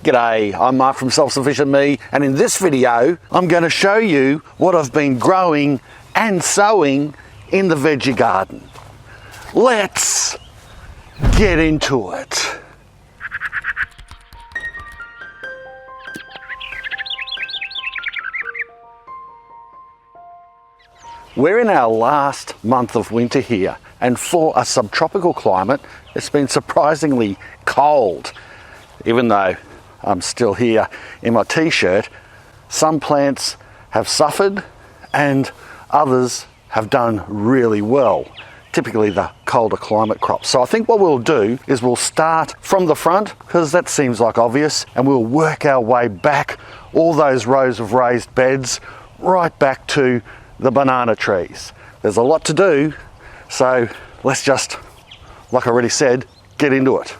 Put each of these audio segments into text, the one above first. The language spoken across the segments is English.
G'day, I'm Mark from Self-Sufficient Me, and in this video I'm going to show you what I've been growing and sowing in the veggie garden. Let's get into it. We're in our last month of winter here, and for a subtropical climate it's been surprisingly cold. Even though I'm still here in my t-shirt, some plants have suffered and others have done really well, typically the colder climate crops. So I think what we'll do is we'll start from the front, because that seems like obvious, and we'll work our way back all those rows of raised beds right back to the banana trees. There's a lot to do, so let's just, like I already said, get into it.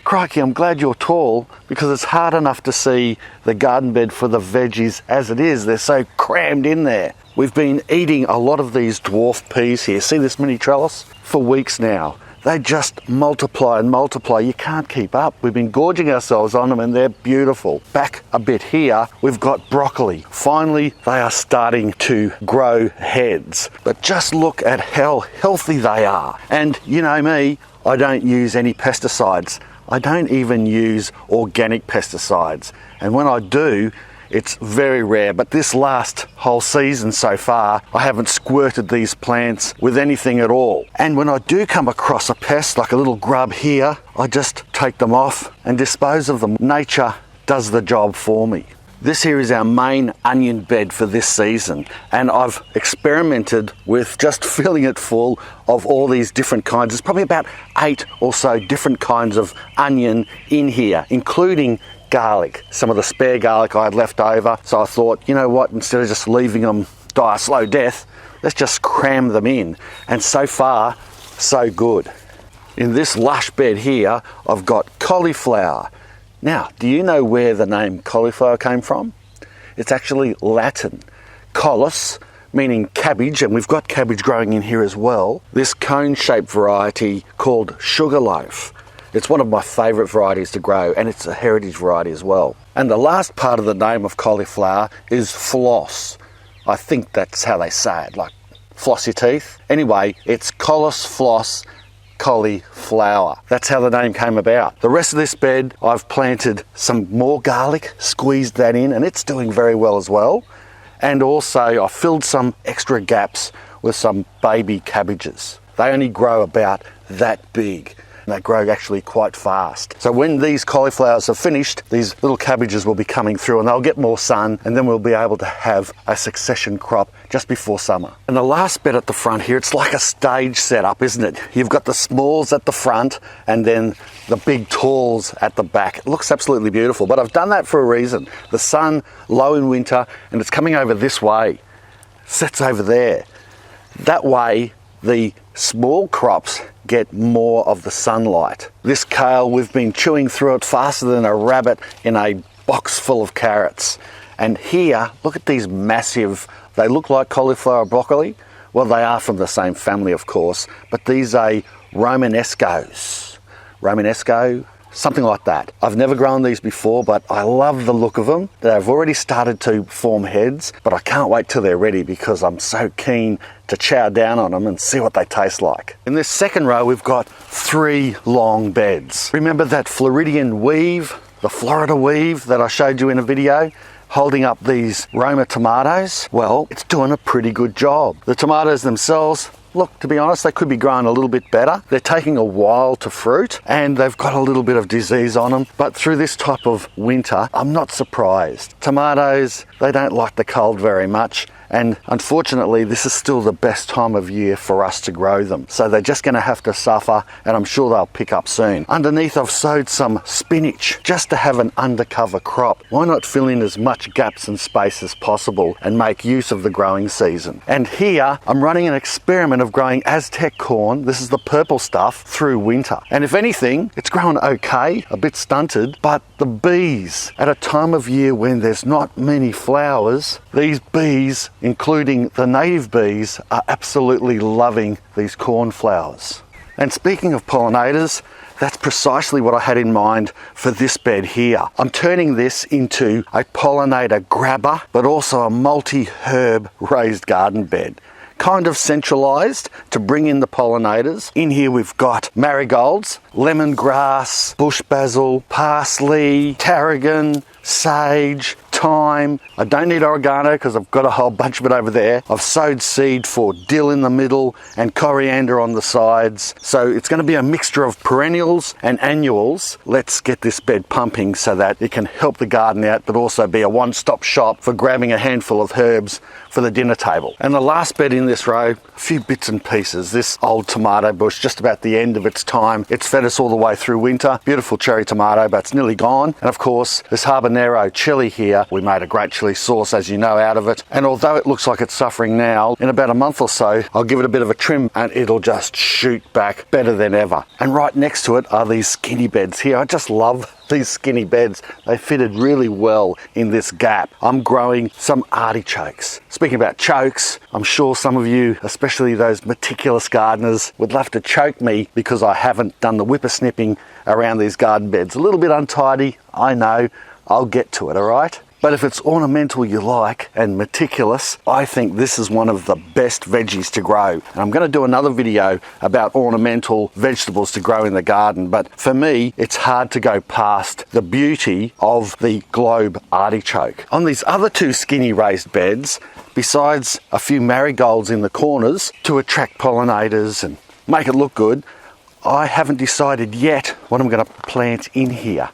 Crikey, I'm glad you're tall, because it's hard enough to see the garden bed for the veggies as it is. They're so crammed in there. We've been eating a lot of these dwarf peas here. See this mini trellis? For weeks now. They just multiply and multiply. You can't keep up. We've been gorging ourselves on them and they're beautiful. Back a bit here, we've got broccoli. Finally, they are starting to grow heads. But just look at how healthy they are. And you know me, I don't use any pesticides. I don't even use organic pesticides, and when I do, it's very rare. But this last whole season so far, I haven't squirted these plants with anything at all. And when I do come across a pest, like a little grub here, I just take them off and dispose of them. Nature does the job for me. This here is our main onion bed for this season, and I've experimented with just filling it full of all these different kinds. There's probably about 8 or so different kinds of onion in here, including garlic. Some of the spare garlic I had left over, so I thought, you know what, instead of just leaving them die a slow death, let's just cram them in. And so far, so good. In this lush bed here, I've got cauliflower. Now, do you know where the name cauliflower came from? It's actually Latin. Caulus, meaning cabbage, and we've got cabbage growing in here as well. This cone-shaped variety called sugarloaf. It's one of my favourite varieties to grow, and it's a heritage variety as well. And the last part of the name of cauliflower is floss. I think that's how they say it, like floss your teeth. Anyway, it's Caulus floss cauliflower. That's how the name came about. The rest of this bed, I've planted some more garlic, squeezed that in, and it's doing very well as well. And also I filled some extra gaps with some baby cabbages. They only grow about that big. They grow actually quite fast. So when these cauliflowers are finished, these little cabbages will be coming through and they'll get more sun, and then we'll be able to have a succession crop just before summer. And the last bed at the front here, it's like a stage setup, isn't it? You've got the smalls at the front and then the big talls at the back. It looks absolutely beautiful, but I've done that for a reason. The sun, low in winter, and it's coming over this way. Sets over there. That way, the small crops get more of the sunlight. This kale, we've been chewing through it faster than a rabbit in a box full of carrots. And here, look at these massive, they look like cauliflower broccoli. Well, they are from the same family, of course, but these are Romanescos. Romanesco, something like that. I've never grown these before, but I love the look of them. They've already started to form heads, but I can't wait till they're ready because I'm so keen to chow down on them and see what they taste like. In this second row, we've got 3 long beds. Remember that Floridian weave, the Florida weave that I showed you in a video? Holding up these Roma tomatoes? Well, it's doing a pretty good job. The tomatoes themselves, look, to be honest, they could be growing a little bit better. They're taking a while to fruit and they've got a little bit of disease on them. But through this type of winter, I'm not surprised. Tomatoes, they don't like the cold very much. And unfortunately, this is still the best time of year for us to grow them. So they're just going to have to suffer, and I'm sure they'll pick up soon. Underneath, I've sowed some spinach just to have an undercover crop. Why not fill in as much gaps and space as possible and make use of the growing season? And here, I'm running an experiment of growing Aztec corn. This is the purple stuff through winter. And if anything, it's growing okay, a bit stunted, but the bees, at a time of year when there's not many flowers, these bees, including the native bees, are absolutely loving these cornflowers. And speaking of pollinators, that's precisely what I had in mind for this bed here. I'm turning this into a pollinator grabber, but also a multi-herb raised garden bed. Kind of centralized to bring in the pollinators. In here we've got marigolds, lemongrass, bush basil, parsley, tarragon, sage, thyme. I don't need oregano because I've got a whole bunch of it over there. I've sowed seed for dill in the middle and coriander on the sides. So it's going to be a mixture of perennials and annuals. Let's get this bed pumping so that it can help the garden out, but also be a one-stop shop for grabbing a handful of herbs for the dinner table. And the last bed in this row, a few bits and pieces. This old tomato bush, just about the end of its time. It's fed us all the way through winter. Beautiful cherry tomato, but it's nearly gone. And of course, this habanero chili here, we made a great chili sauce, as you know, out of it. And although it looks like it's suffering now, in about a month or so, I'll give it a bit of a trim and it'll just shoot back better than ever. And right next to it are these skinny beds here. I just love these skinny beds. They fitted really well in this gap. I'm growing some artichokes. Speaking about chokes, I'm sure some of you, especially those meticulous gardeners, would love to choke me because I haven't done the whippersnipping around these garden beds. A little bit untidy, I know. I'll get to it, all right? But if it's ornamental you like and meticulous, I think this is one of the best veggies to grow. And I'm going to do another video about ornamental vegetables to grow in the garden, but for me, it's hard to go past the beauty of the globe artichoke. On these other two skinny raised beds, besides a few marigolds in the corners to attract pollinators and make it look good, I haven't decided yet what I'm going to plant in here.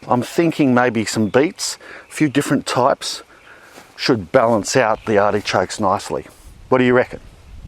I'm thinking maybe some beets, a few different types, should balance out the artichokes nicely. What do you reckon?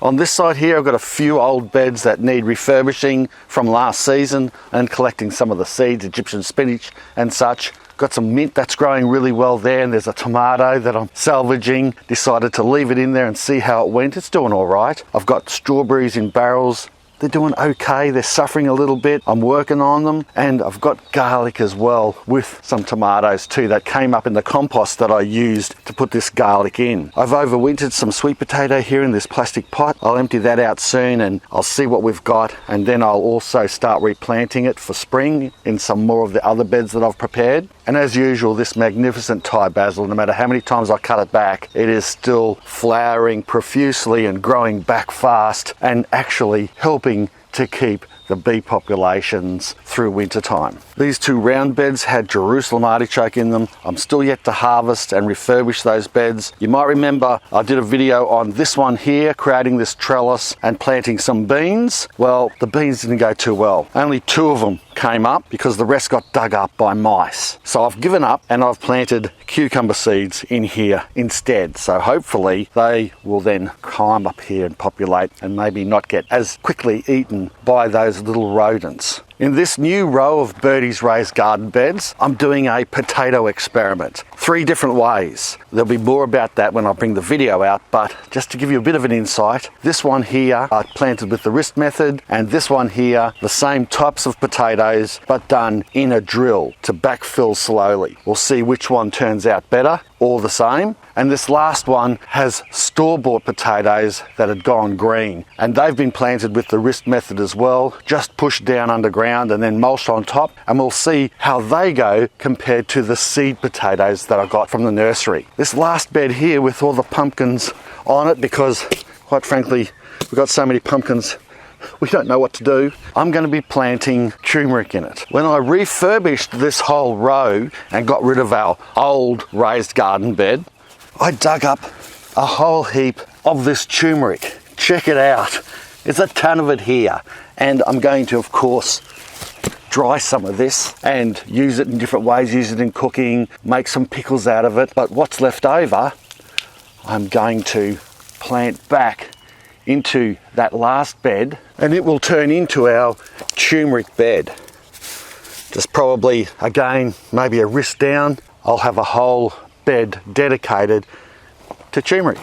On this side here, I've got a few old beds that need refurbishing from last season and collecting some of the seeds, Egyptian spinach and such. Got some mint that's growing really well there, and there's a tomato that I'm salvaging. Decided to leave it in there and see how it went. It's doing all right. I've got strawberries in barrels. They're doing okay. They're suffering a little bit. I'm working on them. And I've got garlic as well with some tomatoes too that came up in the compost that I used to put this garlic in. I've overwintered some sweet potato here in this plastic pot. I'll empty that out soon and I'll see what we've got. And then I'll also start replanting it for spring in some more of the other beds that I've prepared. And as usual, this magnificent Thai basil, no matter how many times I cut it back, it is still flowering profusely and growing back fast and actually helping to keep the bee populations through winter time. These two round beds had Jerusalem artichoke in them. I'm still yet to harvest and refurbish those beds. You might remember I did a video on this one here, creating this trellis and planting some beans. Well, the beans didn't go too well. Only 2 of them came up because the rest got dug up by mice. So I've given up and I've planted cucumber seeds in here instead. So hopefully they will then climb up here and populate and maybe not get as quickly eaten by those little rodents. In this new row of Birdie's raised garden beds, I'm doing a potato experiment. 3 different ways. There'll be more about that when I bring the video out, but just to give you a bit of an insight, this one here I planted with the wrist method, and this one here, the same types of potatoes, but done in a drill to backfill slowly. We'll see which one turns out better or the same. And this last one has store-bought potatoes that had gone green, and they've been planted with the wrist method as well, just pushed down underground and then mulched on top, and we'll see how they go compared to the seed potatoes that I got from the nursery. This last bed here with all the pumpkins on it, because quite frankly we've got so many pumpkins we don't know what to do. I'm going to be planting turmeric in it. When I refurbished this whole row and got rid of our old raised garden bed, I dug up a whole heap of this turmeric. Check it out. There's a ton of it here. And I'm going to, of course, dry some of this and use it in different ways, use it in cooking, make some pickles out of it. But what's left over, I'm going to plant back into that last bed, and it will turn into our turmeric bed. Just probably, again, maybe a wrist down, I'll have a whole bed dedicated to turmeric.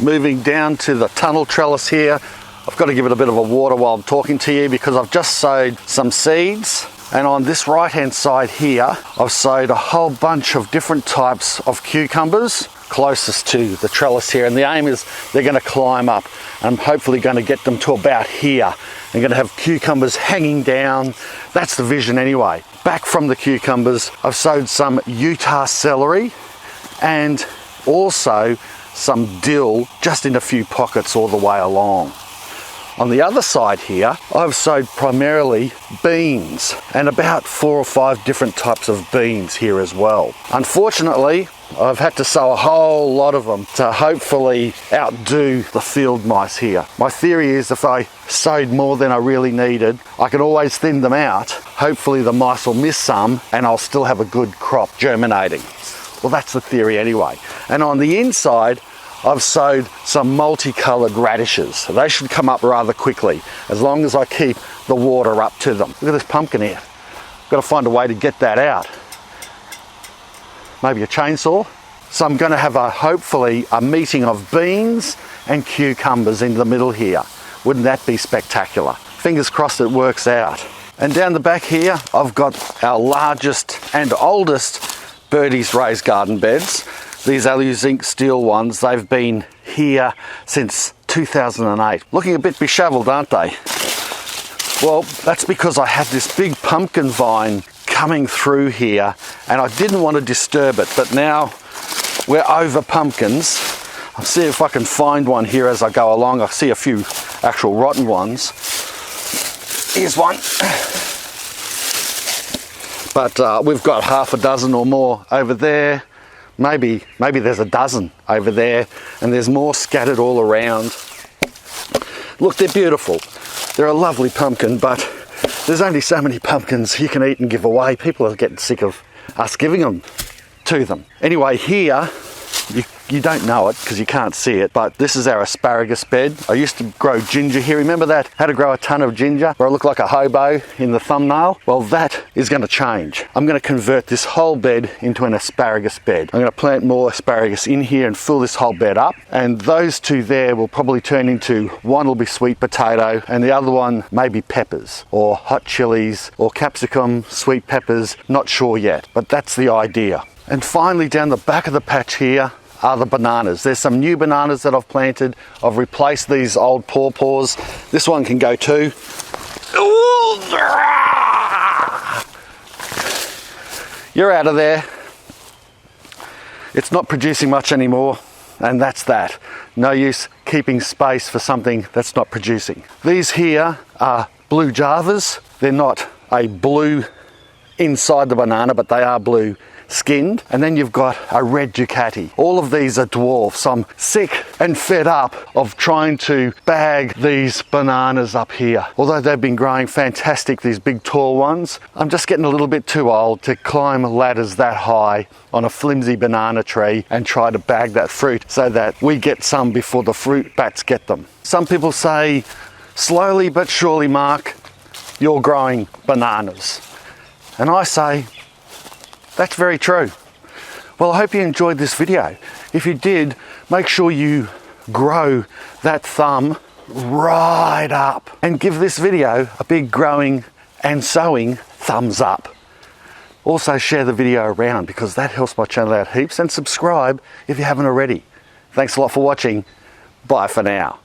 Moving down to the tunnel trellis here, I've got to give it a bit of a water while I'm talking to you because I've just sowed some seeds. And on this right hand side here, I've sowed a whole bunch of different types of cucumbers closest to the trellis here, and the aim is they're going to climb up. I'm hopefully going to get them to about here I'm going to have cucumbers hanging down. That's the vision anyway. Back from the cucumbers, I've sowed some Utah celery and also some dill just in a few pockets all the way along. On the other side here, I've sowed primarily beans and about 4 or 5 different types of beans here as well. Unfortunately, I've had to sow a whole lot of them to hopefully outdo the field mice here. My theory is if I sowed more than I really needed, I can always thin them out. Hopefully the mice will miss some and I'll still have a good crop germinating. Well, that's the theory anyway. And on the inside, I've sowed some multicolored radishes. They should come up rather quickly as long as I keep the water up to them. Look at this pumpkin here. Got to find a way to get that out. Maybe a chainsaw. So I'm going to have hopefully a meeting of beans and cucumbers in the middle here. Wouldn't that be spectacular? Fingers crossed it works out. And down the back here, I've got our largest and oldest Birdie's raised garden beds. These alu zinc steel ones, they've been here since 2008. Looking a bit disheveled, aren't they? Well, that's because I had this big pumpkin vine coming through here and I didn't want to disturb it, but now we're over pumpkins. I'll see if I can find one here as I go along. I see a few actual rotten ones. Here's one. But we've got half a dozen or more over there. Maybe there's a dozen over there, and there's more scattered all around. Look, they're beautiful. They're a lovely pumpkin, but there's only so many pumpkins you can eat and give away. People are getting sick of us giving them to them. Anyway, here, you don't know it because you can't see it, but this is our asparagus bed. I used to grow ginger here. Remember that? How to grow a ton of ginger where I look like a hobo in the thumbnail? Well, that is going to change. I'm going to convert this whole bed into an asparagus bed. I'm going to plant more asparagus in here and fill this whole bed up. And those two there will probably turn into, one will be sweet potato and the other one maybe peppers or hot chilies or capsicum, sweet peppers. Not sure yet, but that's the idea. And finally, down the back of the patch here are the bananas. There's some new bananas that I've planted. I've replaced these old pawpaws. This one can go too. You're out of there. It's not producing much anymore, and that's that. No use keeping space for something that's not producing. These here are blue javas. They're not a blue inside the banana, but they are blue skinned. And then you've got a red Ducati. All of these are dwarfs. I'm sick and fed up of trying to bag these bananas up here. Although they've been growing fantastic, these big tall ones, I'm just getting a little bit too old to climb ladders that high on a flimsy banana tree and try to bag that fruit so that we get some before the fruit bats get them. Some people say, slowly but surely, Mark, you're growing bananas. And I say, that's very true. Well, I hope you enjoyed this video. If you did, make sure you grow that thumb right up and give this video a big growing and sowing thumbs up. Also share the video around because that helps my channel out heaps, and subscribe if you haven't already. Thanks a lot for watching. Bye for now.